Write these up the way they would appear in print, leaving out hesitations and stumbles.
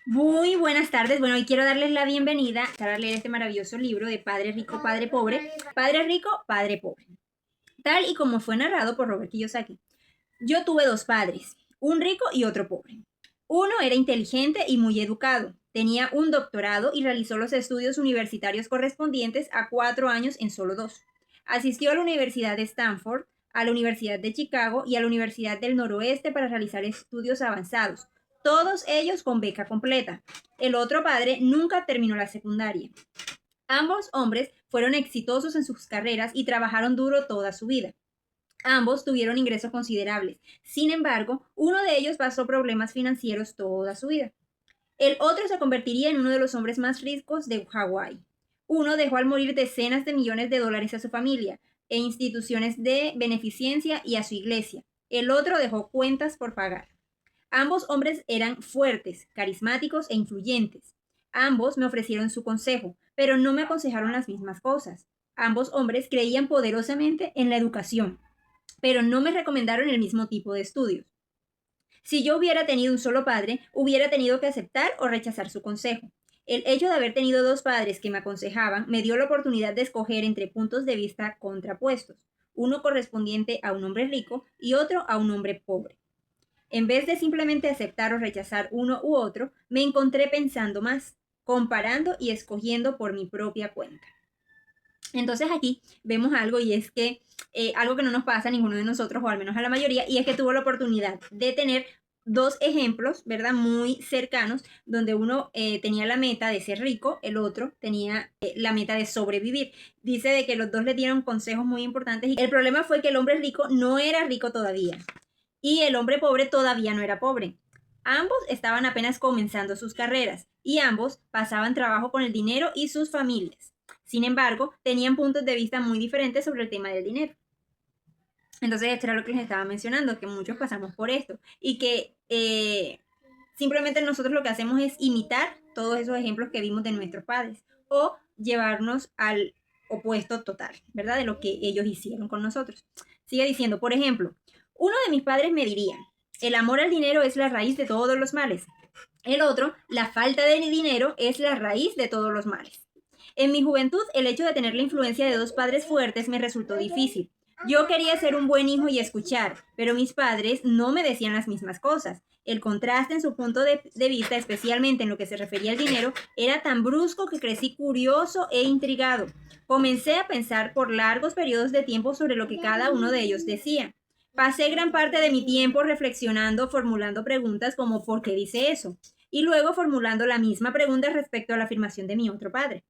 Muy buenas tardes. Bueno, hoy quiero darles la bienvenida a leer este maravilloso libro de Padre Rico, Padre Pobre. Padre Rico, Padre Pobre. Tal y como fue narrado por Robert Kiyosaki. Yo tuve dos padres, un rico y otro pobre. Uno era inteligente y muy educado. Tenía un doctorado y realizó los estudios universitarios correspondientes a 4 años en solo dos. Asistió a la Universidad de Stanford, a la Universidad de Chicago y a la Universidad del Noroeste para realizar estudios avanzados, todos ellos con beca completa. El otro padre nunca terminó la secundaria. Ambos hombres fueron exitosos en sus carreras y trabajaron duro toda su vida. Ambos tuvieron ingresos considerables. Sin embargo, uno de ellos pasó problemas financieros toda su vida. El otro se convertiría en uno de los hombres más ricos de Hawái. Uno dejó al morir decenas de millones de dólares a su familia, e instituciones de beneficencia y a su iglesia. El otro dejó cuentas por pagar. Ambos hombres eran fuertes, carismáticos e influyentes. Ambos me ofrecieron su consejo, pero no me aconsejaron las mismas cosas. Ambos hombres creían poderosamente en la educación, pero no me recomendaron el mismo tipo de estudios. Si yo hubiera tenido un solo padre, hubiera tenido que aceptar o rechazar su consejo. El hecho de haber tenido dos padres que me aconsejaban me dio la oportunidad de escoger entre puntos de vista contrapuestos, uno correspondiente a un hombre rico y otro a un hombre pobre. En vez de simplemente aceptar o rechazar uno u otro, me encontré pensando más, comparando y escogiendo por mi propia cuenta. Entonces aquí vemos algo y es que algo que no nos pasa a ninguno de nosotros, o al menos a la mayoría, y es que tuvo la oportunidad de tener dos ejemplos, ¿verdad? Muy cercanos, donde uno tenía la meta de ser rico, el otro tenía la meta de sobrevivir. Dice de que los dos le dieron consejos muy importantes y el problema fue que el hombre rico no era rico todavía y el hombre pobre todavía no era pobre. Ambos estaban apenas comenzando sus carreras y ambos pasaban trabajo con el dinero y sus familias. Sin embargo, tenían puntos de vista muy diferentes sobre el tema del dinero. Entonces, esto era lo que les estaba mencionando, que muchos pasamos por esto y que simplemente nosotros lo que hacemos es imitar todos esos ejemplos que vimos de nuestros padres o llevarnos al opuesto total, ¿verdad? De lo que ellos hicieron con nosotros. Sigue diciendo, por ejemplo, uno de mis padres me diría, el amor al dinero es la raíz de todos los males. El otro, la falta de dinero es la raíz de todos los males. En mi juventud, el hecho de tener la influencia de dos padres fuertes me resultó difícil. Yo quería ser un buen hijo y escuchar, pero mis padres no me decían las mismas cosas. El contraste en su punto de vista, especialmente en lo que se refería al dinero, era tan brusco que crecí curioso e intrigado. Comencé a pensar por largos periodos de tiempo sobre lo que cada uno de ellos decía. Pasé gran parte de mi tiempo reflexionando, formulando preguntas como ¿por qué dice eso? Y luego formulando la misma pregunta respecto a la afirmación de mi otro padre.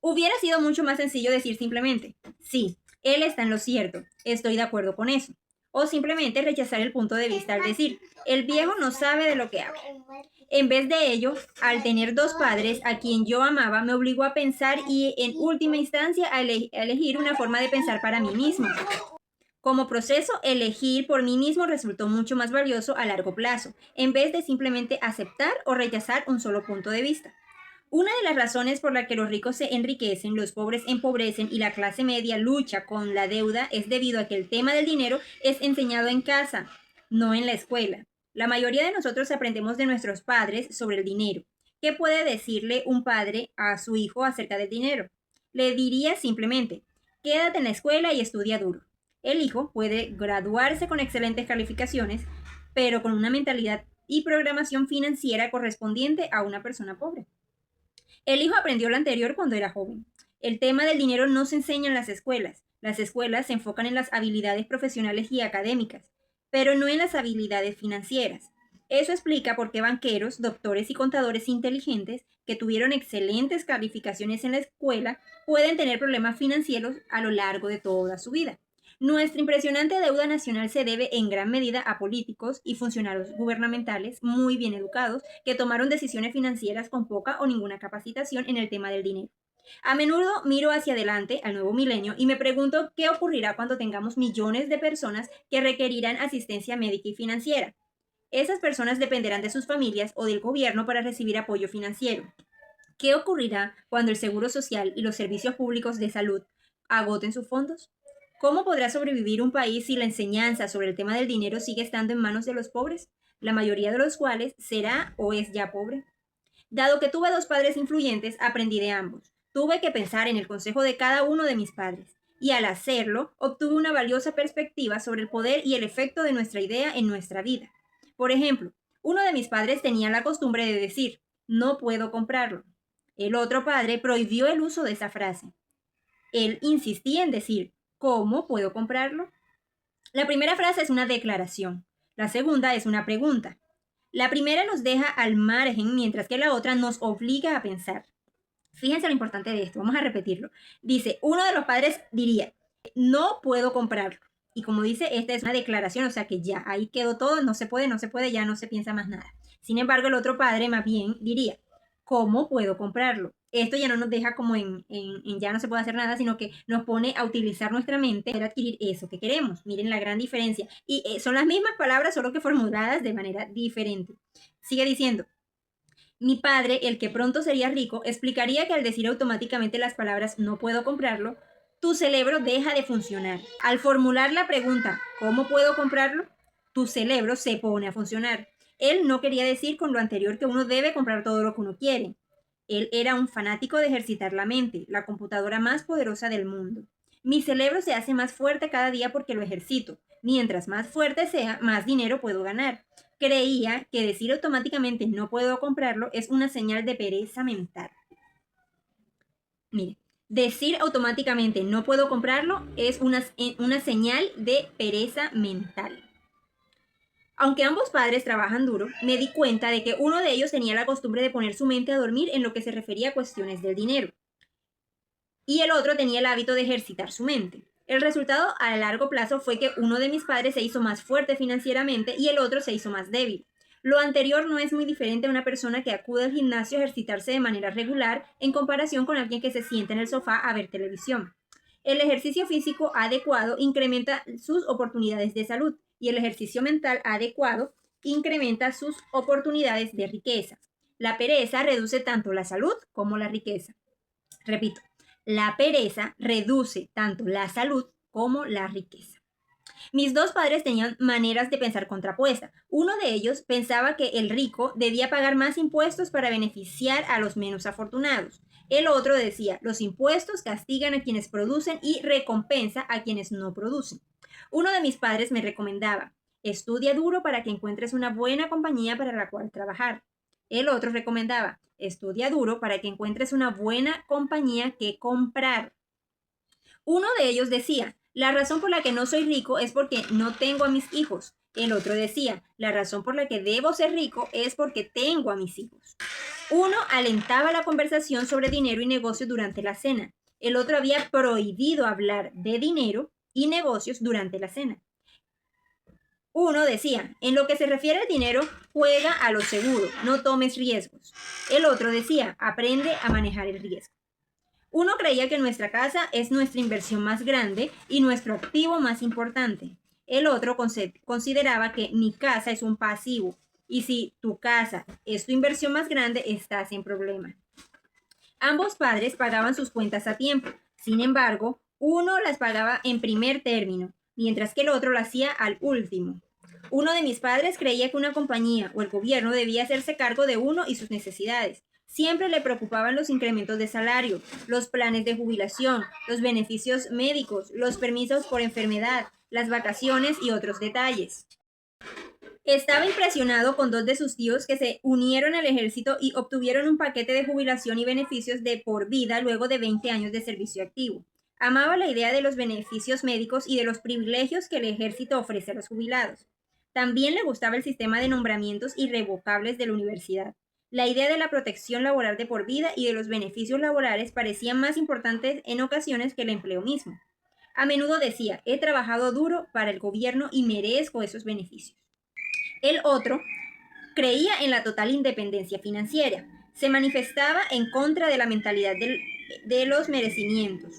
Hubiera sido mucho más sencillo decir simplemente, sí, él está en lo cierto, estoy de acuerdo con eso. O simplemente rechazar el punto de vista al decir, el viejo no sabe de lo que habla. En vez de ello, al tener dos padres a quien yo amaba, me obligó a pensar y en última instancia a elegir una forma de pensar para mí mismo. Como proceso, elegir por mí mismo resultó mucho más valioso a largo plazo, en vez de simplemente aceptar o rechazar un solo punto de vista. Una de las razones por la que los ricos se enriquecen, los pobres empobrecen y la clase media lucha con la deuda es debido a que el tema del dinero es enseñado en casa, no en la escuela. La mayoría de nosotros aprendemos de nuestros padres sobre el dinero. ¿Qué puede decirle un padre a su hijo acerca del dinero? Le diría simplemente, quédate en la escuela y estudia duro. El hijo puede graduarse con excelentes calificaciones, pero con una mentalidad y programación financiera correspondiente a una persona pobre. El hijo aprendió lo anterior cuando era joven. El tema del dinero no se enseña en las escuelas. Las escuelas se enfocan en las habilidades profesionales y académicas, pero no en las habilidades financieras. Eso explica por qué banqueros, doctores y contadores inteligentes que tuvieron excelentes calificaciones en la escuela pueden tener problemas financieros a lo largo de toda su vida. Nuestra impresionante deuda nacional se debe en gran medida a políticos y funcionarios gubernamentales muy bien educados que tomaron decisiones financieras con poca o ninguna capacitación en el tema del dinero. A menudo miro hacia adelante, al nuevo milenio, y me pregunto qué ocurrirá cuando tengamos millones de personas que requerirán asistencia médica y financiera. Esas personas dependerán de sus familias o del gobierno para recibir apoyo financiero. ¿Qué ocurrirá cuando el Seguro Social y los servicios públicos de salud agoten sus fondos? ¿Cómo podrá sobrevivir un país si la enseñanza sobre el tema del dinero sigue estando en manos de los pobres? la mayoría de los cuales será o es ya pobre. Dado que tuve dos padres influyentes, aprendí de ambos. Tuve que pensar en el consejo de cada uno de mis padres, y al hacerlo, obtuve una valiosa perspectiva sobre el poder y el efecto de nuestra idea en nuestra vida. Por ejemplo, uno de mis padres tenía la costumbre de decir, no puedo comprarlo. El otro padre prohibió el uso de esa frase. Él insistía en decir, ¿cómo puedo comprarlo? La primera frase es una declaración. La segunda es una pregunta. La primera nos deja al margen, mientras que la otra nos obliga a pensar. Fíjense lo importante de esto, vamos a repetirlo. Dice, uno de los padres diría, no puedo comprarlo. Y como dice, esta es una declaración, o sea que ya, ahí quedó todo, no se puede, ya no se piensa más nada. Sin embargo, el otro padre más bien diría, ¿cómo puedo comprarlo? Esto ya no nos deja como en ya no se puede hacer nada, sino que nos pone a utilizar nuestra mente para adquirir eso que queremos. Miren la gran diferencia. Y son las mismas palabras, solo que formuladas de manera diferente. Sigue diciendo, mi padre, el que pronto sería rico, explicaría que al decir automáticamente las palabras no puedo comprarlo, tu cerebro deja de funcionar. Al formular la pregunta ¿cómo puedo comprarlo? Tu cerebro se pone a funcionar. Él no quería decir con lo anterior que uno debe comprar todo lo que uno quiere. Él era un fanático de ejercitar la mente, la computadora más poderosa del mundo. Mi cerebro se hace más fuerte cada día porque lo ejercito. Mientras más fuerte sea, más dinero puedo ganar. Creía que decir automáticamente no puedo comprarlo es una señal de pereza mental. Mire, decir automáticamente no puedo comprarlo es una señal de pereza mental. Aunque ambos padres trabajan duro, me di cuenta de que uno de ellos tenía la costumbre de poner su mente a dormir en lo que se refería a cuestiones del dinero. Y el otro tenía el hábito de ejercitar su mente. El resultado a largo plazo fue que uno de mis padres se hizo más fuerte financieramente y el otro se hizo más débil. Lo anterior no es muy diferente a una persona que acude al gimnasio a ejercitarse de manera regular en comparación con alguien que se sienta en el sofá a ver televisión. El ejercicio físico adecuado incrementa sus oportunidades de salud y el ejercicio mental adecuado incrementa sus oportunidades de riqueza. La pereza reduce tanto la salud como la riqueza. Repito, la pereza reduce tanto la salud como la riqueza. Mis dos padres tenían maneras de pensar contrapuestas. Uno de ellos pensaba que el rico debía pagar más impuestos para beneficiar a los menos afortunados. El otro decía, los impuestos castigan a quienes producen y recompensa a quienes no producen. Uno de mis padres me recomendaba, estudia duro para que encuentres una buena compañía para la cual trabajar. El otro recomendaba, estudia duro para que encuentres una buena compañía que comprar. Uno de ellos decía, la razón por la que no soy rico es porque no tengo a mis hijos. El otro decía, la razón por la que debo ser rico es porque tengo a mis hijos. Uno alentaba la conversación sobre dinero y negocios durante la cena. El otro había prohibido hablar de dinero y negocios durante la cena. Uno decía, en lo que se refiere al dinero, juega a lo seguro, no tomes riesgos. El otro decía, aprende a manejar el riesgo. Uno creía que nuestra casa es nuestra inversión más grande y nuestro activo más importante. El otro consideraba que mi casa es un pasivo y si tu casa es tu inversión más grande, estás en problema. Ambos padres pagaban sus cuentas a tiempo. Sin embargo, uno las pagaba en primer término, mientras que el otro lo hacía al último. Uno de mis padres creía que una compañía o el gobierno debía hacerse cargo de uno y sus necesidades. Siempre le preocupaban los incrementos de salario, los planes de jubilación, los beneficios médicos, los permisos por enfermedad, las vacaciones y otros detalles. Estaba impresionado con dos de sus tíos que se unieron al ejército y obtuvieron un paquete de jubilación y beneficios de por vida luego de 20 años de servicio activo. Amaba la idea de los beneficios médicos y de los privilegios que el ejército ofrece a los jubilados. También le gustaba el sistema de nombramientos irrevocables de la universidad. La idea de la protección laboral de por vida y de los beneficios laborales parecían más importantes en ocasiones que el empleo mismo. A menudo decía, he trabajado duro para el gobierno y merezco esos beneficios. El otro creía en la total independencia financiera. Se manifestaba en contra de la mentalidad de los merecimientos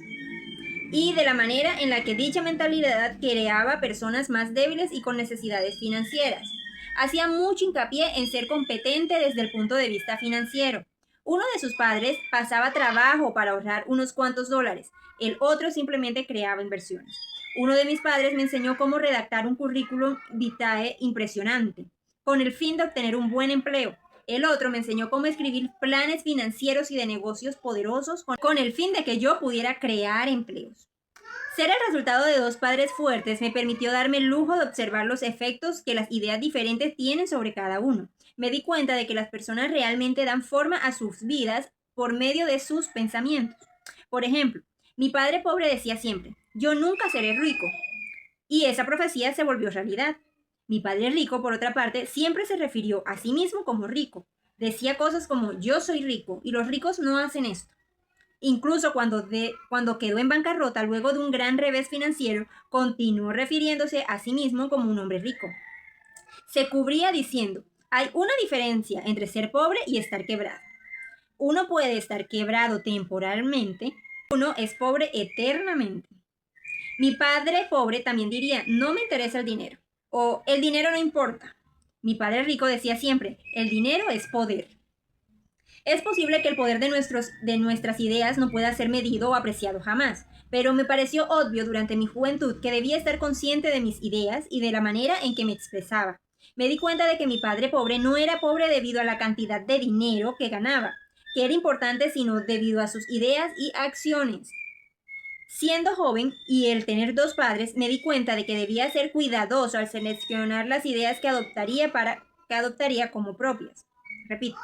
y de la manera en la que dicha mentalidad creaba personas más débiles y con necesidades financieras. Hacía mucho hincapié en ser competente desde el punto de vista financiero. Uno de sus padres pasaba trabajo para ahorrar unos cuantos dólares, el otro simplemente creaba inversiones. Uno de mis padres me enseñó cómo redactar un currículum vitae impresionante. con el fin de obtener un buen empleo. El otro me enseñó cómo escribir planes financieros y de negocios poderosos con el fin de que yo pudiera crear empleos. Ser el resultado de dos padres fuertes me permitió darme el lujo de observar los efectos que las ideas diferentes tienen sobre cada uno. Me di cuenta de que las personas realmente dan forma a sus vidas por medio de sus pensamientos. Por ejemplo, mi padre pobre decía siempre, yo nunca seré rico. Y esa profecía se volvió realidad. Mi padre rico, por otra parte, siempre se refirió a sí mismo como rico. Decía cosas como yo soy rico y los ricos no hacen esto. Incluso cuando quedó en bancarrota luego de un gran revés financiero, continuó refiriéndose a sí mismo como un hombre rico. Se cubría diciendo, hay una diferencia entre ser pobre y estar quebrado. Uno puede estar quebrado temporalmente, uno es pobre eternamente. Mi padre pobre también diría, no me interesa el dinero, o el dinero no importa. Mi padre rico decía siempre, el dinero es poder. Es posible que el poder de nuestras ideas no pueda ser medido o apreciado jamás, pero me pareció obvio durante mi juventud que debía estar consciente de mis ideas y de la manera en que me expresaba. Me di cuenta de que mi padre pobre no era pobre debido a la cantidad de dinero que ganaba, que era importante, sino debido a sus ideas y acciones. Siendo joven y el tener dos padres, me di cuenta de que debía ser cuidadoso al seleccionar las ideas que adoptaría como propias. Repito.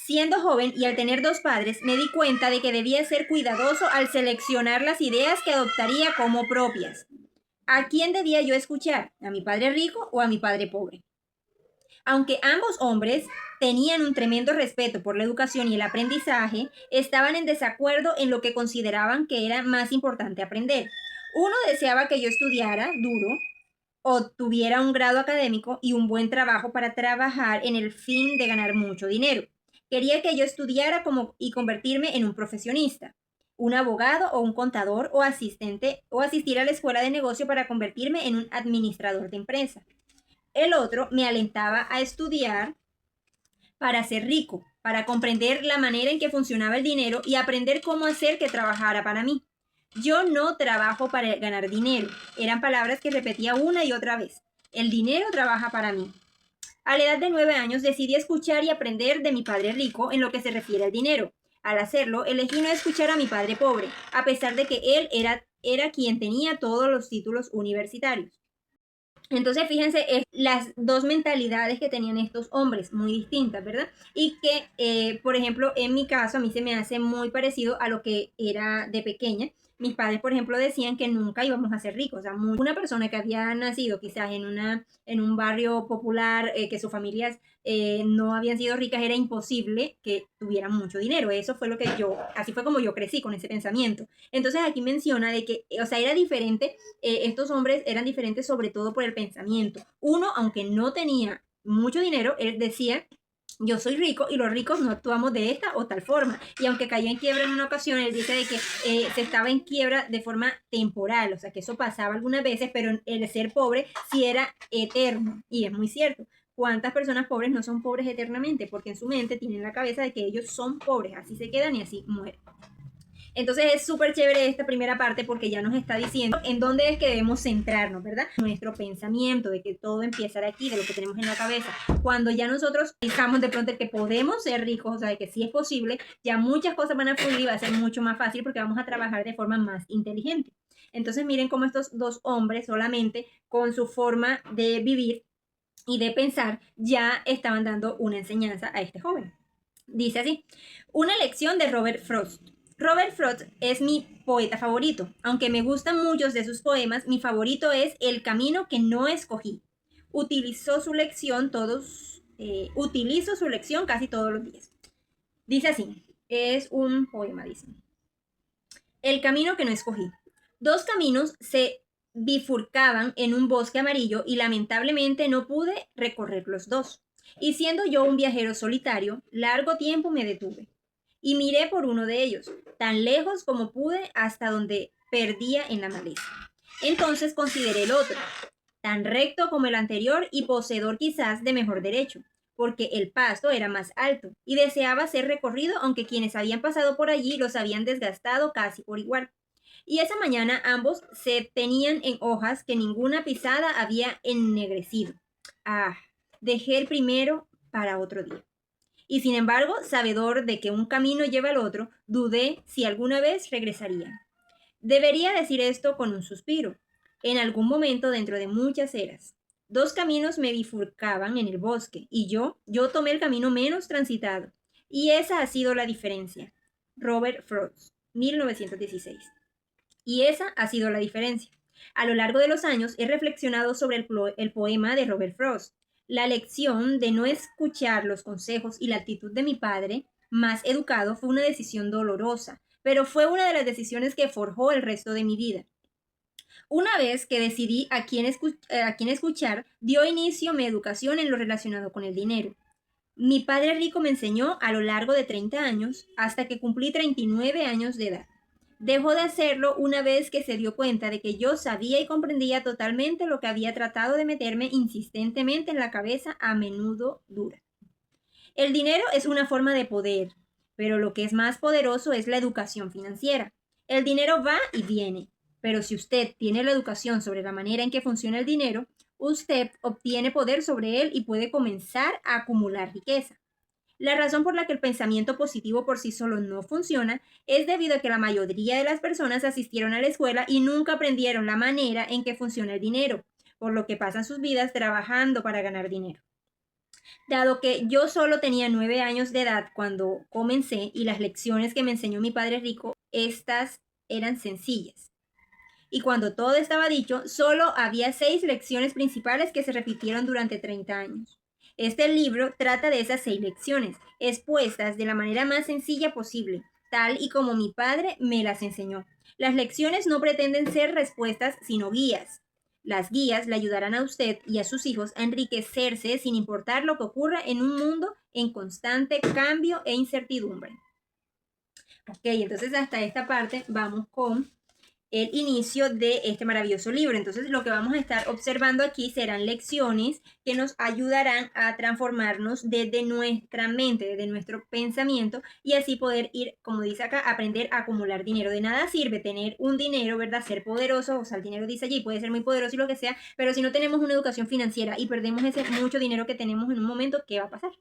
Siendo joven y al tener dos padres, me di cuenta de que debía ser cuidadoso al seleccionar las ideas que adoptaría como propias. ¿A quién debía yo escuchar? ¿A mi padre rico o a mi padre pobre? Aunque ambos hombres tenían un tremendo respeto por la educación y el aprendizaje, estaban en desacuerdo en lo que consideraban que era más importante aprender. Uno deseaba que yo estudiara duro, obtuviera un grado académico y un buen trabajo para trabajar en el fin de ganar mucho dinero. Quería que yo estudiara y convertirme en un profesionista, un abogado o un contador o asistente o asistir a la escuela de negocio para convertirme en un administrador de empresa. El otro me alentaba a estudiar para ser rico, para comprender la manera en que funcionaba el dinero y aprender cómo hacer que trabajara para mí. Yo no trabajo para ganar dinero. Eran palabras que repetía una y otra vez. El dinero trabaja para mí. A la edad de 9 años decidí escuchar y aprender de mi padre rico en lo que se refiere al dinero. Al hacerlo, elegí no escuchar a mi padre pobre, a pesar de que él era quien tenía todos los títulos universitarios. Entonces, fíjense, las dos mentalidades que tenían estos hombres, muy distintas, ¿verdad? Y que, por ejemplo, en mi caso, a mí se me hace muy parecido a lo que era de pequeña. Mis padres, por ejemplo, decían que nunca íbamos a ser ricos. O sea, una persona que había nacido quizás en un barrio popular, que sus familias no habían sido ricas, era imposible que tuvieran mucho dinero. Eso fue así fue como yo crecí con ese pensamiento. Entonces, aquí menciona de que, o sea, era diferente, estos hombres eran diferentes sobre todo por el pensamiento. Uno, aunque no tenía mucho dinero, él decía, yo soy rico y los ricos no actuamos de esta o tal forma. Y aunque cayó en quiebra en una ocasión, él dice de que se estaba en quiebra de forma temporal, o sea que eso pasaba algunas veces, pero el ser pobre sí era eterno. Y es muy cierto. ¿Cuántas personas pobres no son pobres eternamente? Porque en su mente tienen la cabeza de que ellos son pobres, así se quedan y así mueren. Entonces es súper chévere esta primera parte porque ya nos está diciendo en dónde es que debemos centrarnos, ¿verdad? Nuestro pensamiento de que todo empieza de aquí, de lo que tenemos en la cabeza. Cuando ya nosotros fijamos de pronto que podemos ser ricos, o sea, de que sí es posible, ya muchas cosas van a fluir y va a ser mucho más fácil porque vamos a trabajar de forma más inteligente. Entonces miren cómo estos dos hombres solamente con su forma de vivir y de pensar ya estaban dando una enseñanza a este joven. Dice así, una lección de Robert Frost. Robert Frost es mi poeta favorito. Aunque me gustan muchos de sus poemas, mi favorito es El camino que no escogí. Utilizo su lección casi todos los días. Dice así, es un poema, dice. El camino que no escogí. Dos caminos se bifurcaban en un bosque amarillo y lamentablemente no pude recorrer los dos. Y siendo yo un viajero solitario, largo tiempo me detuve y miré por uno de ellos, tan lejos como pude hasta donde perdía en la maleza. Entonces consideré el otro, tan recto como el anterior y poseedor quizás de mejor derecho, porque el pasto era más alto y deseaba ser recorrido, aunque quienes habían pasado por allí los habían desgastado casi por igual. Y esa mañana ambos se tenían en hojas que ninguna pisada había ennegrecido. Ah, dejé el primero para otro día. Y sin embargo, sabedor de que un camino lleva al otro, dudé si alguna vez regresaría. Debería decir esto con un suspiro. En algún momento dentro de muchas eras. Dos caminos me bifurcaban en el bosque y yo tomé el camino menos transitado. Y esa ha sido la diferencia. Robert Frost, 1916. Y esa ha sido la diferencia. A lo largo de los años he reflexionado sobre el poema de Robert Frost. La lección de no escuchar los consejos y la actitud de mi padre, más educado, fue una decisión dolorosa, pero fue una de las decisiones que forjó el resto de mi vida. Una vez que decidí a quién escuchar, dio inicio mi educación en lo relacionado con el dinero. Mi padre rico me enseñó a lo largo de 30 años hasta que cumplí 39 años de edad. Dejó de hacerlo una vez que se dio cuenta de que yo sabía y comprendía totalmente lo que había tratado de meterme insistentemente en la cabeza, a menudo dura. El dinero es una forma de poder, pero lo que es más poderoso es la educación financiera. El dinero va y viene, pero si usted tiene la educación sobre la manera en que funciona el dinero, usted obtiene poder sobre él y puede comenzar a acumular riqueza. La razón por la que el pensamiento positivo por sí solo no funciona es debido a que la mayoría de las personas asistieron a la escuela y nunca aprendieron la manera en que funciona el dinero, por lo que pasan sus vidas trabajando para ganar dinero. Dado que yo solo tenía 9 años de edad cuando comencé y las lecciones que me enseñó mi padre rico, estas eran sencillas. Y cuando todo estaba dicho, solo había 6 lecciones principales que se repitieron durante 30 años. Este libro trata de esas 6 lecciones, expuestas de la manera más sencilla posible, tal y como mi padre me las enseñó. Las lecciones no pretenden ser respuestas, sino guías. Las guías le ayudarán a usted y a sus hijos a enriquecerse sin importar lo que ocurra en un mundo en constante cambio e incertidumbre. Ok, entonces hasta esta parte vamos con el inicio de este maravilloso libro. Entonces lo que vamos a estar observando aquí serán lecciones que nos ayudarán a transformarnos desde nuestra mente, desde nuestro pensamiento, y así poder ir, como dice acá, aprender a acumular dinero. De nada sirve tener un dinero, ¿verdad? Ser poderoso, o sea, el dinero dice allí, puede ser muy poderoso y lo que sea, pero si no tenemos una educación financiera y perdemos ese mucho dinero que tenemos en un momento, ¿qué va a pasar?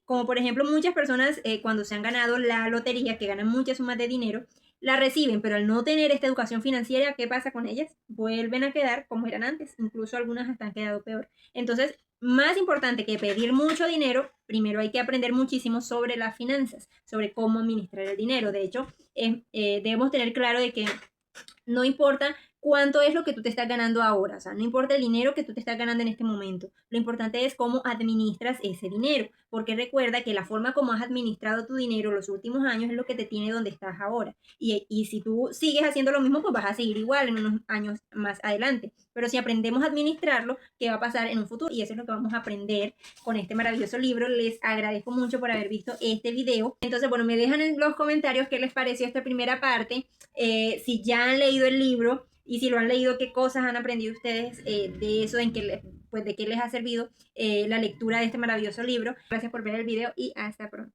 Como por ejemplo muchas personas cuando se han ganado la lotería, que ganan muchas sumas de dinero, la reciben, pero al no tener esta educación financiera, ¿qué pasa con ellas? Vuelven a quedar como eran antes, incluso algunas hasta han quedado peor. Entonces, más importante que pedir mucho dinero, primero hay que aprender muchísimo sobre las finanzas, sobre cómo administrar el dinero. De hecho, debemos tener claro de que no importa cuánto es lo que tú te estás ganando ahora, o sea, no importa el dinero que tú te estás ganando en este momento, lo importante es cómo administras ese dinero, porque recuerda que la forma como has administrado tu dinero los últimos años es lo que te tiene donde estás ahora, y si tú sigues haciendo lo mismo, pues vas a seguir igual en unos años más adelante, pero si aprendemos a administrarlo, ¿qué va a pasar en un futuro? Y eso es lo que vamos a aprender con este maravilloso libro. Les agradezco mucho por haber visto este video. Entonces, bueno, me dejan en los comentarios qué les pareció esta primera parte, si ya han leído el libro y si lo han leído, qué cosas han aprendido ustedes de eso, pues de qué les ha servido la lectura de este maravilloso libro. Gracias por ver el video y hasta pronto.